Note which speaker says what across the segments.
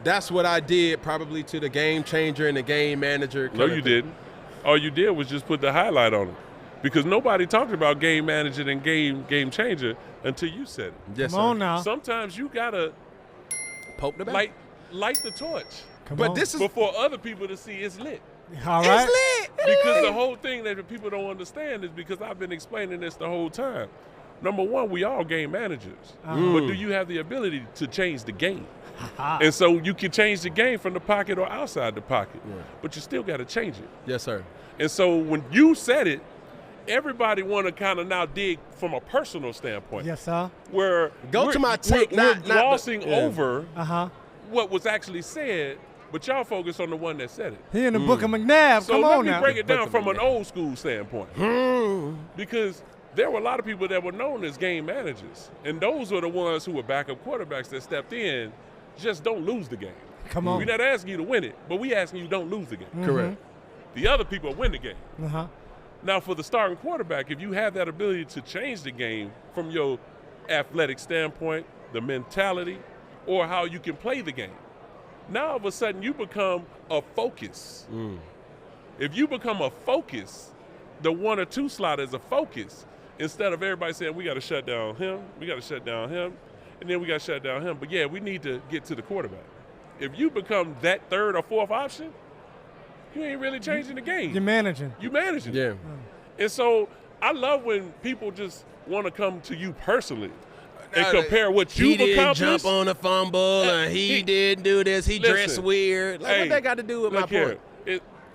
Speaker 1: that's what I did probably to the game changer and the game manager.
Speaker 2: No, you didn't. All you did was just put the highlight on it. Because nobody talked about game manager and game changer until you said it.
Speaker 1: Yes,
Speaker 3: Come on now.
Speaker 2: Sometimes you got to
Speaker 1: poke the bell.
Speaker 2: Light the torch.
Speaker 1: But this is
Speaker 2: before other people to see it's lit.
Speaker 3: All right.
Speaker 1: It's lit.
Speaker 2: Because the whole thing that people don't understand is because I've been explaining this the whole time. Number one, we all game managers. But do you have the ability to change the game? And so you can change the game from the pocket or outside the pocket. Yeah. But you still got to change it.
Speaker 1: Yes, sir.
Speaker 2: And so when you said it, everybody want to kind of now dig from a personal standpoint.
Speaker 3: Yes, sir.
Speaker 2: Where
Speaker 1: to my take,
Speaker 2: we're glossing over
Speaker 3: Uh-huh.
Speaker 2: what was actually said, but y'all focus on the one that said it.
Speaker 3: He in the book of McNabb.
Speaker 2: So
Speaker 3: Come on
Speaker 2: let
Speaker 3: now.
Speaker 2: me break it down from an old school standpoint. Because there were a lot of people that were known as game managers, and those were the ones who were backup quarterbacks that stepped in. Just don't lose the game.
Speaker 3: Come on.
Speaker 2: We're not asking you to win it, but we asking you don't lose the game.
Speaker 1: Correct.
Speaker 2: The other people win the game.
Speaker 3: Uh-huh.
Speaker 2: Now, for the starting quarterback, if you have that ability to change the game from your athletic standpoint, the mentality, or how you can play the game, now all of a sudden you become a focus. If you become a focus, the 1 or 2 slot is a focus, instead of everybody saying we got to shut down him, we got to shut down him, and then we got to shut down him. But, yeah, we need to get to the quarterback. If you become that 3rd or 4th option, you ain't really changing the game.
Speaker 3: You're managing.
Speaker 2: You managing.
Speaker 1: Yeah.
Speaker 2: And so I love when people just want to come to you personally and compare what you've accomplished.
Speaker 1: He didn't jump on a fumble, and he didn't do this. He dressed weird. Like, what that got to do with my point?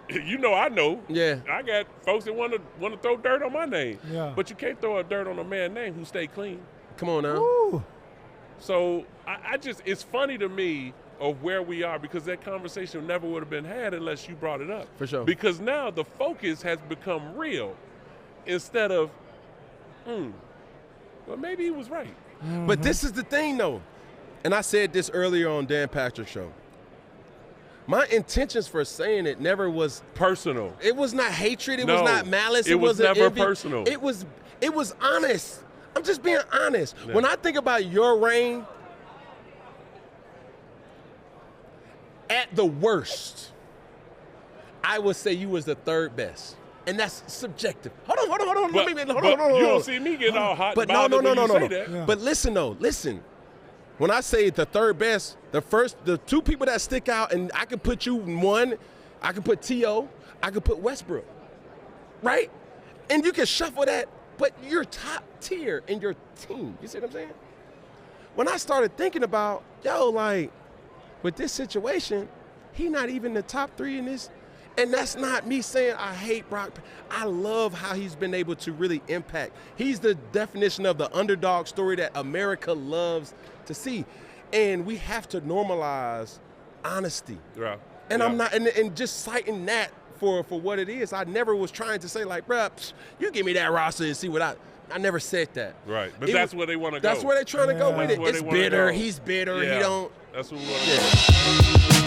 Speaker 2: You know I know.
Speaker 1: Yeah.
Speaker 2: I got folks that want to throw dirt on my name.
Speaker 3: Yeah.
Speaker 2: But you can't throw a dirt on a man's name who stay clean.
Speaker 1: Come on now.
Speaker 3: Ooh.
Speaker 2: So I just, it's funny to me of where we are, because that conversation never would have been had unless you brought it up.
Speaker 1: For sure.
Speaker 2: Because now the focus has become real instead of, well, maybe he was right.
Speaker 1: But this is the thing, though, and I said this earlier on Dan Patrick's show. My intentions for saying it never was
Speaker 2: personal.
Speaker 1: It was not hatred. It
Speaker 2: No,
Speaker 1: was not malice.
Speaker 2: it was
Speaker 1: wasn't
Speaker 2: never
Speaker 1: envy.
Speaker 2: personal.
Speaker 1: It was honest. I'm just being honest.
Speaker 2: Yeah.
Speaker 1: When I think about your reign, at the worst, I would say you was the 3rd best. And that's subjective. Hold on.
Speaker 2: But you don't see me getting all hot and bothered when you say that.
Speaker 1: Yeah. But listen. When I say the 3rd best, the 2 people that stick out, and I can put you in one, I can put T.O., I can put Westbrook, right? And you can shuffle that, but you're top tier in your team. You see what I'm saying? When I started thinking about, with this situation, he not even the top 3 in this. And that's not me saying I hate Brock. I love how he's been able to really impact. He's the definition of the underdog story that America loves to see. And we have to normalize honesty.
Speaker 2: Yeah.
Speaker 1: And I'm not, and just citing that for what it is. I never was trying to say like, bruh, you give me that roster and see what I never said that.
Speaker 2: Right. But that's where they want to go.
Speaker 1: That's where they're trying to go with it.
Speaker 2: It's
Speaker 1: bitter.
Speaker 2: go.
Speaker 1: He's bitter.
Speaker 2: Yeah.
Speaker 1: He don't.
Speaker 2: That's what we want to do.